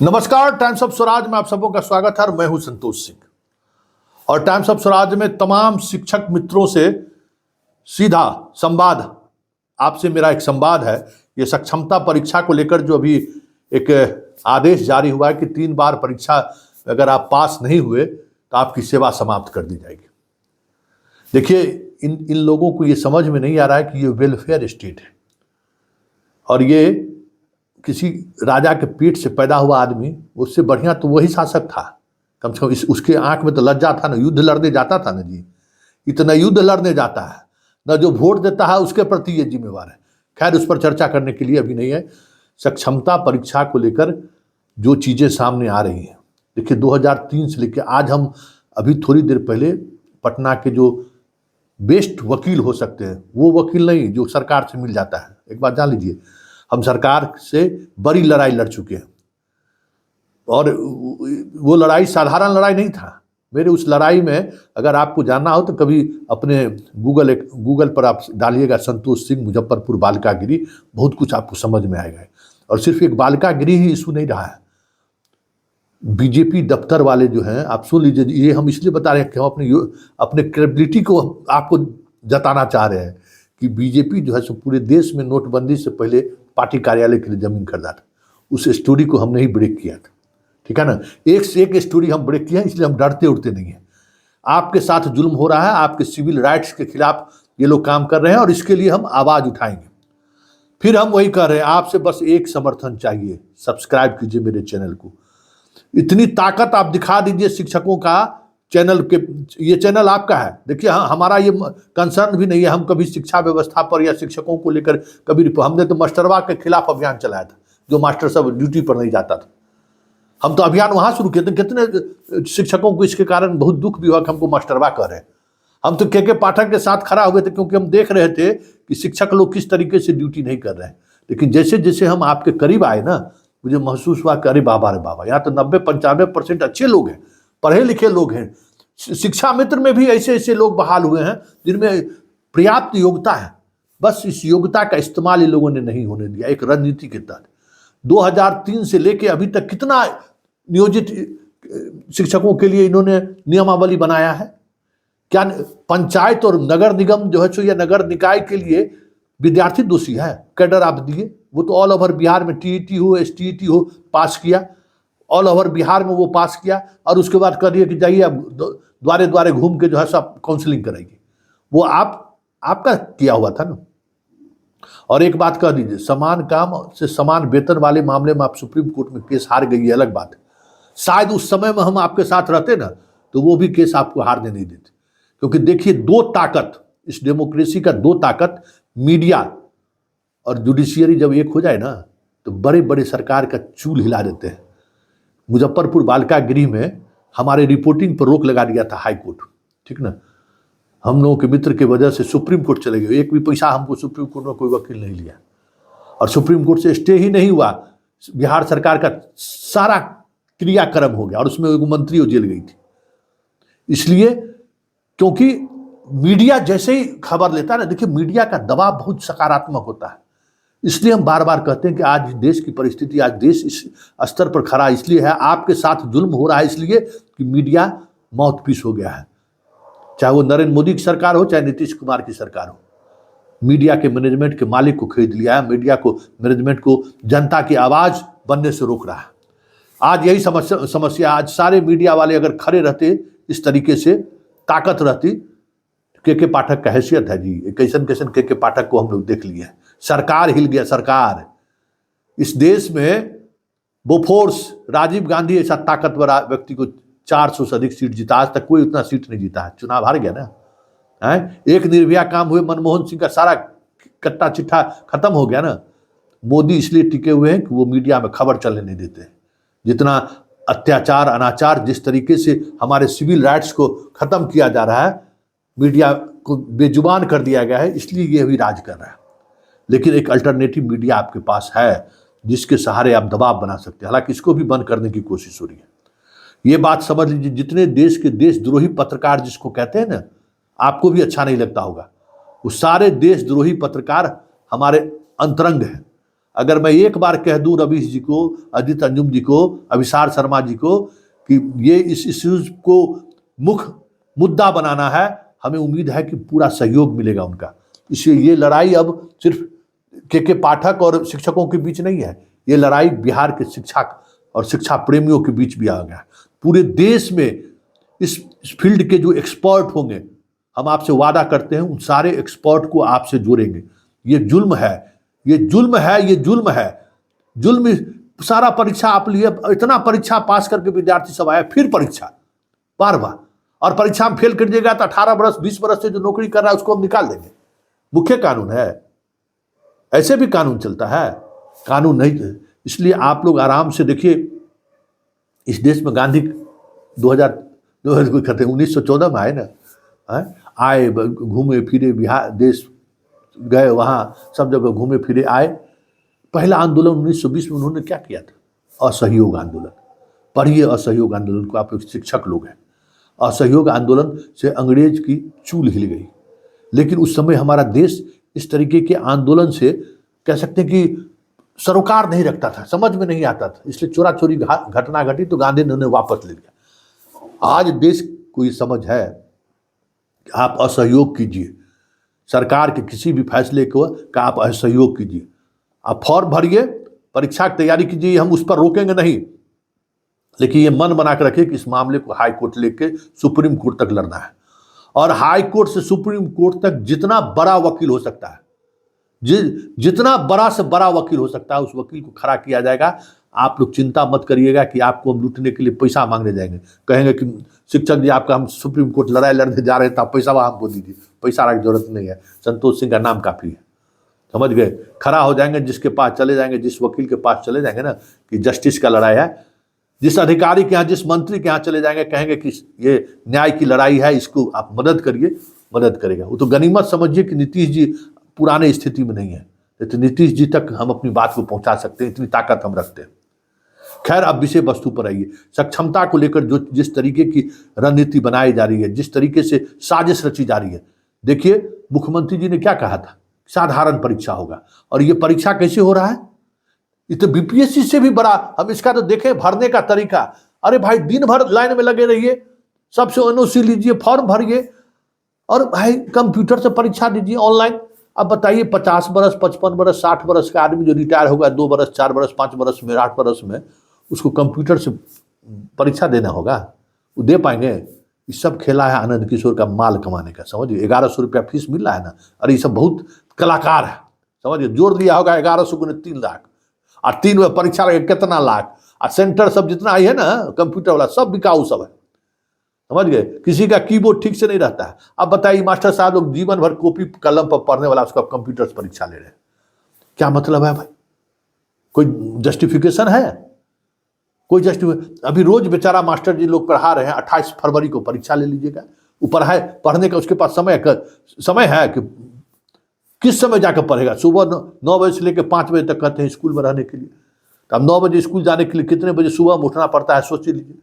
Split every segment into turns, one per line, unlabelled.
नमस्कार, times of Swaraj में आप सबों का स्वागत है और मैं हूं संतोष सिंह। और टाइम्स ऑफ स्वराज में तमाम शिक्षक मित्रों से सीधा संवाद, आपसे मेरा एक संवाद है। ये सक्षमता परीक्षा को लेकर जो अभी एक आदेश जारी हुआ है कि 3 बार परीक्षा अगर आप पास नहीं हुए तो आपकी सेवा समाप्त कर दी जाएगी। देखिए, इन लोगों को ये समझ में नहीं आ रहा है कि ये वेलफेयर स्टेट है और ये किसी राजा के पेट से पैदा हुआ आदमी, उससे बढ़िया तो वही शासक था। कम से कम उसके आंख में तो लज्जा था ना, युद्ध लड़ने जाता था ना जी। इतना युद्ध लड़ने जाता है ना, जो वोट देता है उसके प्रति ये जिम्मेवार है। खैर, उस पर चर्चा करने के लिए अभी नहीं है। सक्षमता परीक्षा को लेकर जो चीज़ें सामने आ रही हैं, देखिए 2003 से लेकर आज, हम अभी थोड़ी देर पहले पटना के जो बेस्ट वकील हो सकते हैं वो वकील नहीं जो सरकार से मिल जाता है। एक बात जान लीजिए, हम सरकार से बड़ी लड़ाई लड़ चुके हैं और वो लड़ाई साधारण लड़ाई नहीं था। मेरे उस लड़ाई में अगर आपको जानना हो तो कभी अपने गूगल पर आप डालिएगा संतोष सिंह मुजफ्फरपुर बालिका गृह, बहुत कुछ आपको समझ में आएगा। और सिर्फ एक बालिका गृह ही इशू नहीं रहा है, बीजेपी दफ्तर वाले जो हैं, आप सुन लीजिए, ये हम इसलिए बता रहे हैं कि हम अपने क्रेडिबिलिटी को आपको जताना चाह रहे हैं कि बीजेपी जो है सो पूरे देश में नोटबंदी से पहले पार्टी कार्यालय के लिए जमीन खरीदा था। उस स्टोरी को हमने ही ब्रेक किया था, ठीक है ना। एक से एक स्टोरी हम ब्रेक किया, इसलिए हम डरते उड़ते नहीं हैं। आपके साथ जुल्म हो रहा है, आपके सिविल राइट्स के खिलाफ ये लोग काम कर रहे हैं और इसके लिए हम आवाज उठाएंगे। फिर हम वही कर रहे हैं, आपसे बस एक समर्थन चाहिए, सब्सक्राइब कीजिए मेरे चैनल को। इतनी ताकत आप दिखा दीजिए शिक्षकों का चैनल के, ये चैनल आपका है। देखिए, हमारा ये कंसर्न भी नहीं है, हम कभी शिक्षा व्यवस्था पर या शिक्षकों को लेकर कभी, हमने तो मास्टरवा के खिलाफ अभियान चलाया था, जो मास्टर सब ड्यूटी पर नहीं जाता था। हम तो अभियान वहां शुरू किए थे। कितने शिक्षकों को इसके कारण बहुत दुख भी हुआ कि हमको मास्टरवा कर रहे हैं। हम तो के पाठक के साथ खड़ा हुए थे, क्योंकि हम देख रहे थे कि शिक्षक लोग किस तरीके से ड्यूटी नहीं कर रहे हैं। लेकिन जैसे जैसे हम आपके करीब आए ना, मुझे महसूस हुआ कि अरे बाबा रे बाबा, यहाँ तो 90-95% अच्छे लोग हैं, पढ़े लिखे लोग हैं। शिक्षा मित्र में भी ऐसे ऐसे लोग बहाल हुए हैं जिनमें पर्याप्त योग्यता है, बस इस योग्यता का इस्तेमाल इन लोगों ने नहीं होने दिया। एक रणनीति के तहत 2003 से लेके अभी तक कितना नियोजित शिक्षकों के लिए इन्होंने नियमावली बनाया है। क्या पंचायत और नगर निगम जो है सो या नगर निकाय के लिए विद्यार्थी दोषी है? कैडर आप दिए, वो तो ऑल ओवर बिहार में टीईटी हो एसटीईटी हो पास किया, ऑल ओवर बिहार में वो पास किया और उसके बाद कह दिए कि जाइए अब द्वारे द्वारे घूम के जो है सब काउंसलिंग करेगी। वो आपका किया हुआ था ना। और एक बात कह दीजिए, समान काम से समान वेतन वाले मामले में आप सुप्रीम कोर्ट में केस हार गई, अलग बात है। शायद उस समय में हम आपके साथ रहते ना तो वो भी केस आपको हारने नहीं देते। क्योंकि देखिए, 2 ताकत इस डेमोक्रेसी का, 2 ताकत, मीडिया और जुडिशियरी जब एक हो जाए ना तो बड़े बड़े सरकार का चूल हिला देते हैं। मुजफ्फरपुर बालिका गृह में हमारे रिपोर्टिंग पर रोक लगा दिया था हाई कोर्ट, ठीक ना। हम लोगों के मित्र की वजह से सुप्रीम कोर्ट चले गए, एक भी पैसा हमको सुप्रीम कोर्ट में कोई वकील नहीं लिया और सुप्रीम कोर्ट से स्टे ही नहीं हुआ। बिहार सरकार का सारा क्रियाक्रम हो गया और उसमें एक मंत्री वो जेल गई थी। इसलिए क्योंकि मीडिया जैसे ही खबर लेता है ना, देखिए मीडिया का दबाव बहुत सकारात्मक होता है। इसलिए हम बार बार कहते हैं कि आज देश की परिस्थिति, आज देश इस स्तर पर खड़ा इसलिए है, आपके साथ जुल्म हो रहा है इसलिए कि मीडिया माउथपीस हो गया है। चाहे वो नरेंद्र मोदी की सरकार हो, चाहे नीतीश कुमार की सरकार हो, मीडिया के मैनेजमेंट के मालिक को खरीद लिया है। मीडिया को, मैनेजमेंट को जनता की आवाज बनने से रोक रहा है। आज यही समस्या। आज सारे मीडिया वाले अगर खड़े रहते, इस तरीके से ताकत रहती, के पाठक का हैसियत है जी, कैसन कैसन के पाठक को हम लोग देख लिए। सरकार हिल गया, सरकार। इस देश में बोफोर्स, राजीव गांधी ऐसा ताकतवर व्यक्ति को 400 से अधिक सीट जीता, आज तक कोई उतना सीट नहीं जीता है। चुनाव हार गया ना है। एक निर्भया काम हुए, मनमोहन सिंह का सारा कट्टा चिट्ठा खत्म हो गया ना। मोदी इसलिए टिके हुए हैं कि वो मीडिया में खबर चलने नहीं देते। जितना अत्याचार, अनाचार, जिस तरीके से हमारे सिविल राइट्स को खत्म किया जा रहा है, मीडिया को बेजुबान कर दिया गया है, इसलिए ये भी राज कर रहा है। लेकिन एक अल्टरनेटिव मीडिया आपके पास है जिसके सहारे आप दबाव बना सकते हैं। हालांकि इसको भी बंद करने की कोशिश हो रही है। ये बात समझ लीजिए, जितने देश के देशद्रोही पत्रकार जिसको कहते हैं ना, आपको भी अच्छा नहीं लगता होगा, वो सारे देशद्रोही पत्रकार हमारे अंतरंग हैं। अगर मैं एक बार कह दूं रवीश जी को, अजीत अंजुम जी को, अभिसार शर्मा जी को कि ये इस इश्यूज को मुख्य मुद्दा बनाना है, हमें उम्मीद है कि पूरा सहयोग मिलेगा उनका। इसलिए ये लड़ाई अब सिर्फ के पाठक और शिक्षकों के बीच नहीं है, ये लड़ाई बिहार के शिक्षक और शिक्षा प्रेमियों के बीच भी आ गया। पूरे देश में इस फील्ड के जो एक्सपर्ट होंगे, हम आपसे वादा करते हैं उन सारे एक्सपर्ट को आपसे जोड़ेंगे। ये जुल्म है, ये जुल्म है, ये जुल्म है, जुल्म। सारा परीक्षा आप लिए, इतना परीक्षा पास करके विद्यार्थी सब आया, फिर परीक्षा बार बार, और परीक्षा में फेल कर दिएगा तो 18 बरस 20 बरस से जो नौकरी कर रहा है उसको हम निकाल देंगे। मुख्य कानून है, ऐसे भी कानून चलता है, कानून नहीं है। इसलिए आप लोग आराम से देखिए, इस देश में गांधी 1914 में आए ना, आए, घूमे फिरे, बिहार देश गए, वहाँ सब जगह घूमे फिरे आए। पहला आंदोलन 1920 में उन्होंने क्या किया था? असहयोग आंदोलन। पढ़िए असहयोग आंदोलन को, आप लोग शिक्षक लोग हैं। असहयोग आंदोलन से अंग्रेज की चूल हिल गई। लेकिन उस समय हमारा देश इस तरीके के आंदोलन से कह सकते हैं कि सरोकार नहीं रखता था, समझ में नहीं आता था, इसलिए चोरा चोरी घटना घटी तो गांधी ने उन्हें वापस ले लिया। आज देश को ये समझ है कि आप असहयोग कीजिए, सरकार के किसी भी फैसले को का आप असहयोग कीजिए, आप फॉर्म भरिए, परीक्षा की तैयारी कीजिए, हम उस पर रोकेंगे नहीं। लेकिन ये मन बना के रखिए कि इस मामले को हाई कोर्ट लेके सुप्रीम कोर्ट तक लड़ना है, और हाई कोर्ट से सुप्रीम कोर्ट तक जितना बड़ा वकील हो सकता है, जितना बड़ा से बड़ा वकील हो सकता है, उस वकील को खड़ा किया जाएगा। आप लोग चिंता मत करिएगा कि आपको हम लूटने के लिए पैसा मांगने जाएंगे, कहेंगे कि शिक्षक जी आपका हम सुप्रीम कोर्ट लड़ाई लड़ने जा रहे हैं तो आप पैसा हमको दीजिए। पैसा की जरूरत नहीं है, संतोष सिंह का नाम काफ़ी है, समझ गए। खड़ा हो जाएंगे, जिसके पास चले जाएंगे, जिस वकील के पास चले जाएंगे ना कि जस्टिस का लड़ाई है, जिस अधिकारी के यहाँ, जिस मंत्री के यहाँ चले जाएंगे, कहेंगे कि ये न्याय की लड़ाई है, इसको आप मदद करिए, मदद करेगा। वो तो गनीमत समझिए कि नीतीश जी पुराने स्थिति में नहीं है, तो नीतीश जी तक हम अपनी बात को पहुंचा सकते हैं, इतनी ताकत हम रखते हैं। खैर, अब विषय वस्तु पर आइए। सक्षमता को लेकर जो जिस तरीके की रणनीति बनाई जा रही है, जिस तरीके से साजिश रची जा रही है, देखिए मुख्यमंत्री जी ने क्या कहा था, साधारण परीक्षा होगा, और ये परीक्षा कैसे हो रहा है? ये तो बीपीएससी से भी बड़ा। हम इसका तो देखें भरने का तरीका, अरे भाई दिन भर लाइन में लगे रहिए, सबसे एनओसी लीजिए, फॉर्म भरिए, और भाई कंप्यूटर से परीक्षा दीजिए ऑनलाइन। अब बताइए 50 बरस 55 बरस 60 बरस का आदमी जो रिटायर होगा 2 बरस 4 बरस 5 बरस में 8 बरस में, उसको कंप्यूटर से परीक्षा देना होगा, वो दे पाएंगे? ये सब खेला है आनंद किशोर का माल कमाने का, समझिए। 1100 रुपया फीस मिल रहा है ना, अरे ये सब बहुत कलाकार है, समझिए। जोड़ दिया होगा 1100 गुने 3 लाख, और 3 में परीक्षा लगे कितना लाख, और सेंटर सब जितना आई है ना कंप्यूटर वाला, सब बिकाऊ सब है, समझ गए। किसी का कीबोर्ड ठीक से नहीं रहता है। अब बताइए मास्टर साहब लोग जीवन भर कॉपी कलम पर पढ़ने वाला, उसका कंप्यूटर से परीक्षा ले रहे हैं, क्या मतलब है भाई? कोई जस्टिफिकेशन है? कोई जस्टिफिकेशन? अभी रोज बेचारा मास्टर जी लोग पढ़ा रहे हैं, 28 फरवरी को परीक्षा ले लीजिएगा। वो पढ़ने का उसके पास समय है कि किस समय जाकर पढ़ेगा? सुबह 9 बजे से लेकर 5 बजे तक कहते हैं स्कूल में रहने के लिए, तो अब 9 बजे स्कूल जाने के लिए कितने बजे सुबह में उठना पड़ता है, सोच लीजिए।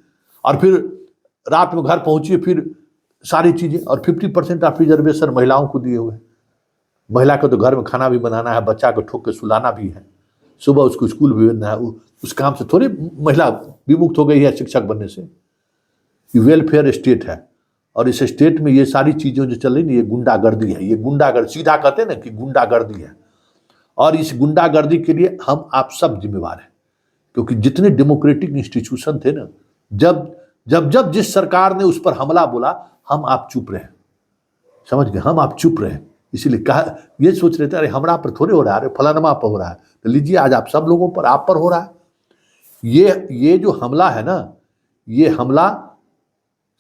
और फिर रात में घर पहुंचिए, फिर सारी चीज़ें, और 50% ऑफ रिजर्वेशन महिलाओं को दिए हुए हैं। महिला को तो घर में खाना भी बनाना है, बच्चा को ठोक के सुलाना भी है, सुबह उसको स्कूल भी भेजना है। उस काम से थोड़ी महिला विमुक्त हो गई है शिक्षक बनने से। ये वेलफेयर स्टेट है, और इस स्टेट में ये सारी चीज़ें जो चल रही है, ये गुंडागर्दी है। ये गुंडागर्दी सीधा कहते हैं ना कि गुंडागर्दी है, और इस गुंडागर्दी के लिए हम आप सब जिम्मेवार हैं। क्योंकि जितने डेमोक्रेटिक इंस्टीट्यूशन थे ना, जब जिस सरकार ने उस पर हमला बोला, हम आप चुप रहे, समझ गए, हम आप चुप रहे। इसीलिए कहा, ये सोच रहे थे अरे हमरा पर थोड़े हो रहा है, अरे फलानमा पर हो रहा है, तो लीजिए आज आप सब लोगों पर, आप पर हो रहा है। ये जो हमला है ना, ये हमला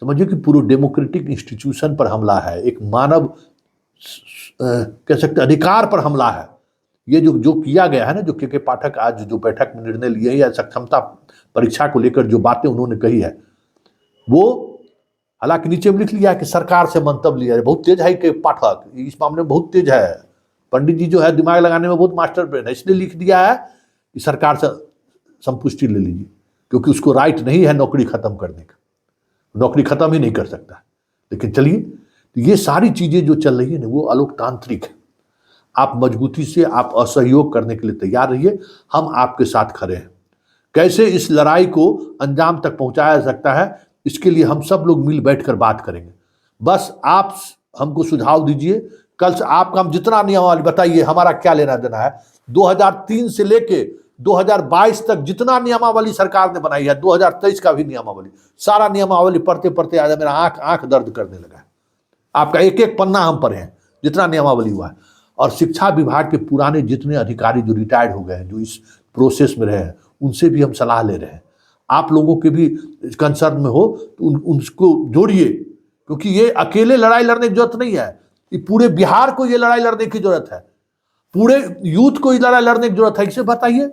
समझिए कि पूरे डेमोक्रेटिक इंस्टीट्यूशन पर हमला है, एक मानव कह सकते अधिकार पर हमला है। ये जो किया गया है ना, जो के पाठक आज जो बैठक में निर्णय लिए या सक्षमता परीक्षा को लेकर जो बातें उन्होंने कही है, वो हालांकि नीचे में लिख लिया है कि सरकार से मंतव्य लिया है। बहुत तेज है के पाठक, इस मामले में बहुत तेज है। पंडित जी जो है दिमाग लगाने में बहुत मास्टर ब्रेन है, इसलिए लिख दिया है कि सरकार से संपुष्टि ले लीजिए, क्योंकि उसको राइट नहीं है नौकरी खत्म करने का, नौकरी खत्म ही नहीं कर सकता। लेकिन चलिए, तो ये सारी चीजें जो चल रही है ना, वो अलोकतांत्रिक है। आप मजबूती से आप असहयोग करने के लिए तैयार रहिए, हम आपके साथ खड़े हैं। कैसे इस लड़ाई को अंजाम तक पहुंचाया जा सकता है, इसके लिए हम सब लोग मिल बैठकर बात करेंगे। बस आप हमको सुझाव दीजिए, कल से आपका हम जितना नियमावली बताइए, हमारा क्या लेना देना है। 2003 से लेके 2022 तक जितना नियमावली सरकार ने बनाई है, 2023 का भी नियमावली, सारा नियमावली पढ़ते पढ़ते आज मेरा आंख दर्द करने लगा है। आपका एक एक पन्ना हम पढ़े हैं, जितना नियमावली हुआ है। और शिक्षा विभाग के पुराने जितने अधिकारी जो रिटायर्ड हो गए हैं, जो इस प्रोसेस में रहे हैं, उनसे भी हम सलाह ले रहे हैं। आप लोगों के भी कंसर्न में हो तो उनको जोड़िए, क्योंकि ये अकेले लड़ाई लड़ने की जरूरत नहीं है, ये पूरे बिहार को ये लड़ाई लड़ने की जरूरत है, पूरे यूथ को ये लड़ाई लड़ने की जरूरत है। इसे बताइए,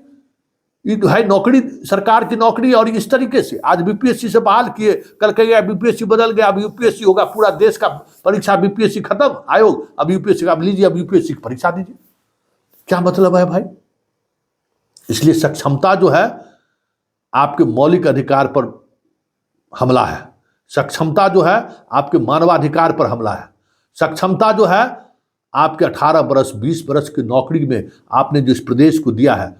ये है नौकरी, सरकार की नौकरी, और इस तरीके से आज बीपीएससी से बहाल किए, कल कहेगा बीपीएससी बदल गया, अब यूपीएससी होगा, पूरा देश का परीक्षा बीपीएससी खत्म, आयोग अब यूपीएससी, अब लीजिए अब यूपीएससी की परीक्षा दीजिए। क्या मतलब है भाई? इसलिए सक्षमता जो है आपके मौलिक अधिकार पर हमला है, सक्षमता जो है आपके मानवाधिकार पर हमला है, सक्षमता जो है आपके 18 बरस 20 बरस की नौकरी में आपने जो इस प्रदेश को दिया है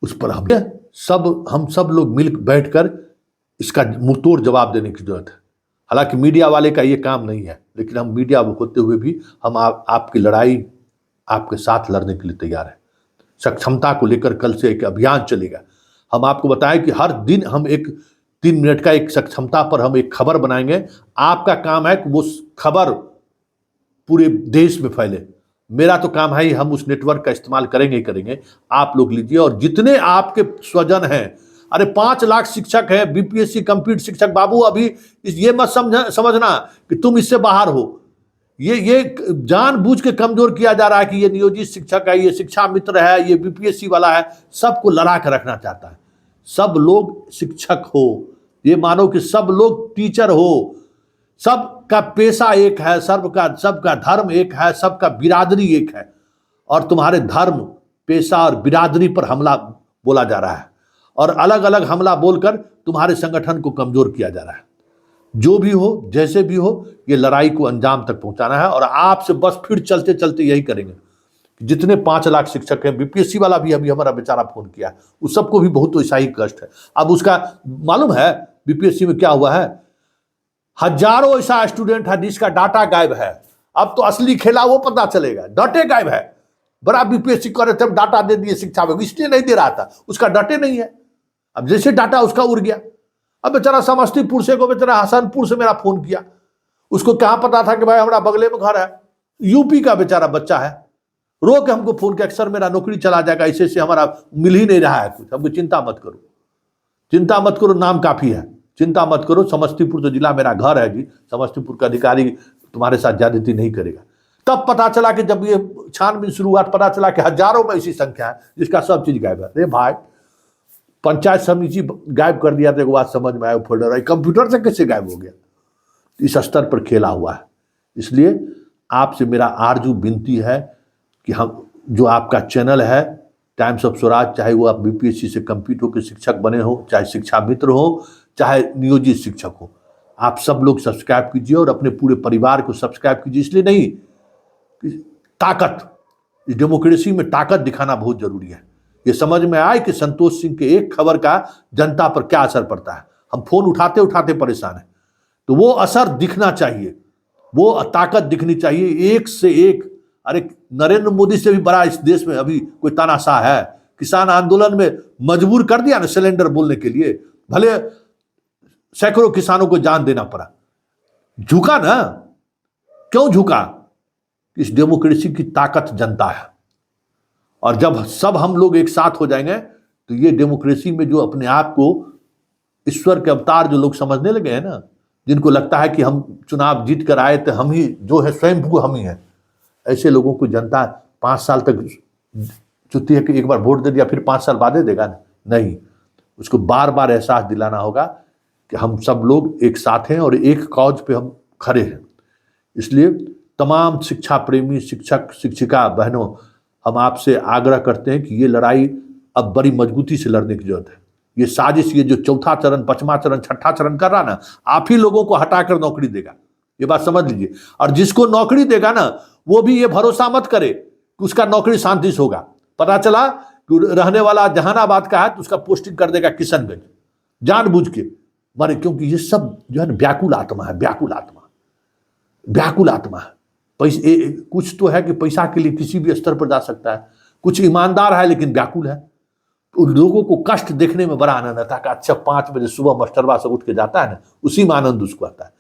उस पर हम सब लोग मिल बैठकर इसका मुंहतोड़ जवाब देने की जरूरत है। हालांकि मीडिया वाले का ये काम नहीं है, लेकिन हम मीडिया होते हुए भी हम आपकी लड़ाई आपके साथ लड़ने के लिए तैयार है। सक्षमता को लेकर कल से एक अभियान चलेगा। हम आपको बताएं कि हर दिन हम एक 3 मिनट का एक सक्षमता पर हम एक खबर बनाएंगे। आपका काम है कि वो खबर पूरे देश में फैले। मेरा तो काम है ही, हम उस नेटवर्क का इस्तेमाल करेंगे ही करेंगे। आप लोग लीजिए, और जितने आपके स्वजन हैं, अरे 5 लाख शिक्षक हैं, बीपीएससी कंप्लीट शिक्षक, बाबू अभी ये मत समझना कि तुम इससे बाहर हो। ये जानबूझ के कमजोर किया जा रहा है कि ये नियोजित शिक्षक है, ये शिक्षा मित्र है, ये बीपीएससी वाला है, सबको लड़ा कर रखना चाहता है। सब लोग शिक्षक हो, ये मानो कि सब लोग टीचर हो, सबका पेशा एक है, सबका धर्म एक है, सबका बिरादरी एक है, और तुम्हारे धर्म, पेशा और बिरादरी पर हमला बोला जा रहा है, और अलग अलग हमला बोलकर तुम्हारे संगठन को कमजोर किया जा रहा है। जो भी हो, जैसे भी हो, ये लड़ाई को अंजाम तक पहुंचाना है, और आपसे बस फिर चलते चलते यही करेंगे। जितने 5 लाख शिक्षक हैं, बीपीएससी वाला भी अभी हमारा बेचारा फोन किया, उस सबको भी बहुत वैसा ही कष्ट है। अब उसका मालूम है बीपीएससी में क्या हुआ है, हजारों ऐसा स्टूडेंट है जिसका डाटा गायब है। अब तो असली खेला वो पता चलेगा, डाटे गायब है। बड़ा बीपीएससी करे थे, डाटा दे दिए शिक्षा में, इसलिए नहीं दे रहा था, उसका डाटे नहीं है। अब जैसे डाटा उसका उड़ गया। अब बेचारा समस्तीपुर से को, बेचारा हसनपुर से मेरा फोन किया, उसको क्या पता था कि भाई हमारा बगले में घर है, यूपी का बेचारा बच्चा है, रो के हमको फोन किया कि सर मेरा नौकरी चला जाएगा, ऐसे से हमारा मिल ही नहीं रहा है कुछ। हमको चिंता मत करो, चिंता मत करो, नाम काफी है, चिंता मत करो। समस्तीपुर तो जिला मेरा घर है जी, समस्तीपुर का अधिकारी तुम्हारे साथ ज्यादती नहीं करेगा। तब पता चला कि जब ये छानबीन शुरू हुआ, पता चला कि हजारों में ऐसी संख्या है जिसका सब चीज गायब है। अरे भाई, पंचायत समिति गायब कर दिया तो एक बात समझ में आया, फोल्डर है, कंप्यूटर से कैसे गायब हो गया? इस स्तर पर खेला हुआ है। इसलिए आपसे मेरा आरजू विनती है कि हम जो आपका चैनल है टाइम्स ऑफ स्वराज, चाहे वो आप बीपीएससी से कंप्लीट होकर शिक्षक बने हो, चाहे शिक्षा मित्र हो, चाहे नियोजित शिक्षक हो, आप सब लोग सब्सक्राइब कीजिए और अपने पूरे परिवार को सब्सक्राइब कीजिए। इसलिए नहीं कि ताकत, इस डेमोक्रेसी में ताकत दिखाना बहुत जरूरी है। ये समझ में आए कि संतोष सिंह के एक खबर का जनता पर क्या असर पड़ता है। हम फोन उठाते उठाते परेशान हैं, तो वो असर दिखना चाहिए, वो ताकत दिखनी चाहिए एक से एक। अरे नरेंद्र मोदी से भी बड़ा इस देश में अभी कोई तानाशाह है? किसान आंदोलन में मजबूर कर दिया ना सिलेंडर बोलने के लिए, भले सैकड़ों किसानों को जान देना पड़ा, झुका ना। क्यों झुका? इस डेमोक्रेसी की ताकत जनता है, और जब सब हम लोग एक साथ हो जाएंगे तो ये डेमोक्रेसी में जो अपने आप को ईश्वर के अवतार जो लोग समझने लगे हैं ना, जिनको लगता है कि हम चुनाव जीत कर आए तो हम ही जो है स्वयंभू हम ही हैं, ऐसे लोगों को जनता 5 साल तक चुनती है कि एक बार वोट दे दिया फिर 5 साल बाद देगा नहीं। उसको बार बार एहसास दिलाना होगा कि हम सब लोग एक साथ हैं और एक कॉज पे हम खड़े हैं। इसलिए तमाम शिक्षा प्रेमी शिक्षक शिक्षिका बहनों, हम आपसे आग्रह करते हैं कि ये लड़ाई अब बड़ी मजबूती से लड़ने की जरूरत है। ये साजिश, ये जो चौथा चरण, 5वां चरण, 6ठा चरण कर रहा ना, आप ही लोगों को हटाकर नौकरी देगा, ये बात समझ लीजिए। और जिसको नौकरी देगा ना, वो भी ये भरोसा मत करे कि उसका नौकरी शांति से होगा। पता चला कि रहने वाला जहानाबाद का है तो उसका पोस्टिंग कर देगा किशनगंज, जानबूझ के मारे, क्योंकि ये सब जो है ना व्याकुल आत्मा है, व्याकुल आत्मा, व्याकुल आत्मा है। पैसे कुछ तो है कि पैसा के लिए किसी भी स्तर पर जा सकता है, कुछ ईमानदार है लेकिन व्याकुल है। तो लोगों को कष्ट देखने में बड़ा आनंद आता है कि अच्छा 5 बजे सुबह मास्टरवा से उठ के जाता है ना, उसी में आनंद उसको आता है।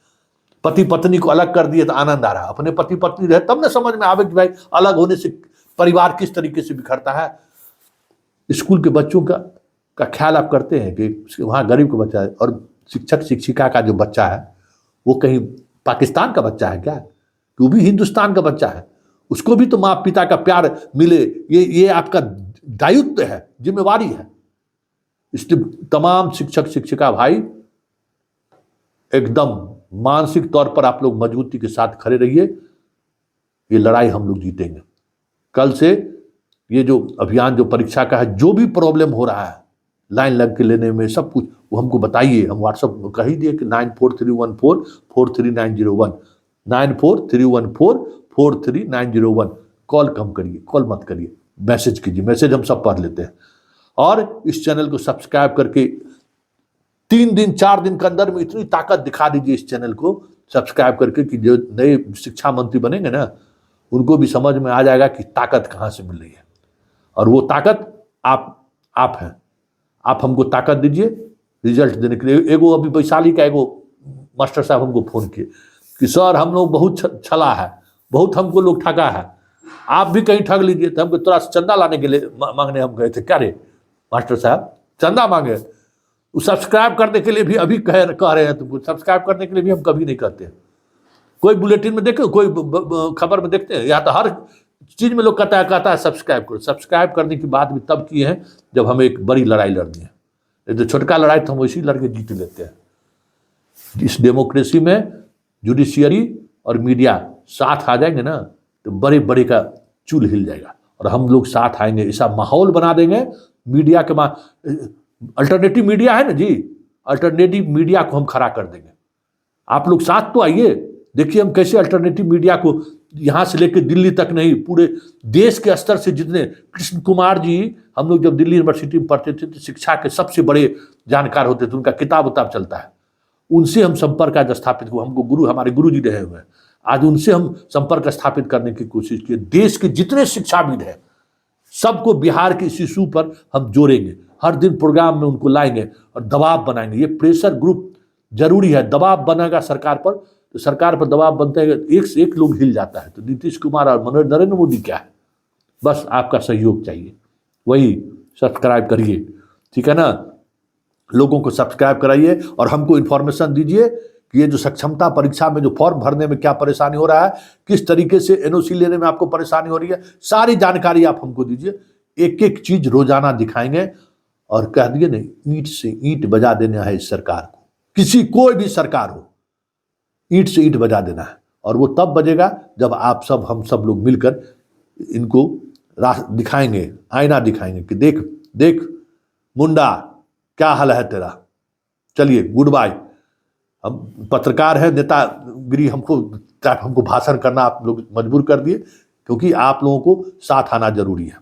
पति पत्नी को अलग कर दिए तो आनंद आ रहा है, अपने पति पत्नी रहे तब ना समझ में आवे कि भाई अलग होने से परिवार किस तरीके से बिखरता है। स्कूल के बच्चों का ख्याल आप करते हैं कि वहाँ गरीब का बच्चा है और शिक्षक शिक्षिका का जो बच्चा है वो कहीं पाकिस्तान का बच्चा है क्या, वो भी हिंदुस्तान का बच्चा है, उसको भी तो माँ पिता का प्यार मिले, ये आपका दायित्व है, जिम्मेवारी है। इसलिए तमाम शिक्षक शिक्षिका भाई एकदम मानसिक तौर पर आप लोग मजबूती के साथ खड़े रहिए, ये लड़ाई हम लोग जीतेंगे। कल से ये जो अभियान जो परीक्षा का है, जो भी प्रॉब्लम हो रहा है लाइन लग के लेने में सब कुछ, वो हमको बताइए। हम व्हाट्सएप में कह ही दिए कि 9431443901 9431443901 कॉल कम करिए, कॉल मत करिए, मैसेज कीजिए, मैसेज हम सब पढ़ लेते हैं। और इस चैनल को सब्सक्राइब करके 3 दिन 4 दिन के अंदर में इतनी ताकत दिखा दीजिए इस चैनल को सब्सक्राइब करके कि जो नए शिक्षा मंत्री बनेंगे ना उनको भी समझ में आ जाएगा कि ताकत कहाँ से मिल रही है। और वो ताकत आप हैं, आप हमको ताकत दीजिए रिजल्ट देने के लिए। एगो अभी वैशाली का एगो मास्टर साहब हमको फोन किए कि सर हम लोग बहुत छला है, बहुत हमको लोग ठगा है, आप भी कहीं ठग लीजिए। तो हमको थोड़ा चंदा लाने के लिए मांगने हम गए थे। क्या रे मास्टर साहब चंदा मांगे? सब्सक्राइब करने के लिए भी अभी कह रहे हैं तुमको, सब्सक्राइब करने के लिए भी हम कभी नहीं कहते हैं। कोई बुलेटिन में देखे, कोई खबर में देखते हैं, या तो हर चीज में लोग कहता है सब्सक्राइब करो। सब्सक्राइब करने की बात भी तब की है जब हमें एक बड़ी लड़ाई लड़नी है। तो छोटका लड़ाई तो हम वैसी लड़के जीत लेते हैं। इस डेमोक्रेसी में जुडिशियरी और मीडिया साथ आ जाएंगे ना तो बड़े बड़े का चूल हिल जाएगा। और हम लोग साथ आएंगे, ऐसा माहौल बना देंगे मीडिया के अल्टरनेटिव मीडिया है ना जी, अल्टरनेटिव मीडिया को हम खड़ा कर देंगे। आप लोग साथ तो आइए, देखिए हम कैसे अल्टरनेटिव मीडिया को यहाँ से लेकर दिल्ली तक नहीं, पूरे देश के स्तर से जितने, कृष्ण कुमार जी हम लोग जब दिल्ली यूनिवर्सिटी में पढ़ते थे तो शिक्षा के सबसे बड़े जानकार होते थे, उनका किताब उताब चलता है, उनसे हम संपर्क आज स्थापित हुआ। हमको गुरु, हमारे गुरु जी रहे हुए हैं, आज उनसे हम संपर्क स्थापित करने की कोशिश किए। देश के जितने शिक्षाविद हैं सबको बिहार के इस इशू पर हम जोड़ेंगे, हर दिन प्रोग्राम में उनको लाएंगे और दबाव बनाएंगे। ये प्रेशर ग्रुप जरूरी है, दबाव बनेगा सरकार पर तो सरकार पर दबाव बनते हैं, एक से एक लोग हिल जाता है। तो नीतीश कुमार और नरेंद्र मोदी क्या है, बस आपका सहयोग चाहिए, वही सब्सक्राइब करिए, ठीक है ना। लोगों को सब्सक्राइब कराइए और हमको इन्फॉर्मेशन दीजिए कि ये जो सक्षमता परीक्षा में जो फॉर्म भरने में क्या परेशानी हो रहा है, किस तरीके से एनओसी लेने में आपको परेशानी हो रही है, सारी जानकारी आप हमको दीजिए। एक एक चीज रोजाना दिखाएंगे और कह दिए नहीं, ईंट से ईंट बजा देना है इस सरकार को, किसी कोई भी सरकार हो, ईंट से ईंट बजा देना है। और वो तब बजेगा जब आप सब, हम सब लोग मिलकर इनको दिखाएंगे, आईना दिखाएंगे कि देख देख मुंडा क्या हाल है तेरा। चलिए गुड बाय। हम पत्रकार हैं, नेतागिरी हमको भाषण करना आप लोग मजबूर कर दिए, क्योंकि आप लोगों को साथ आना जरूरी है।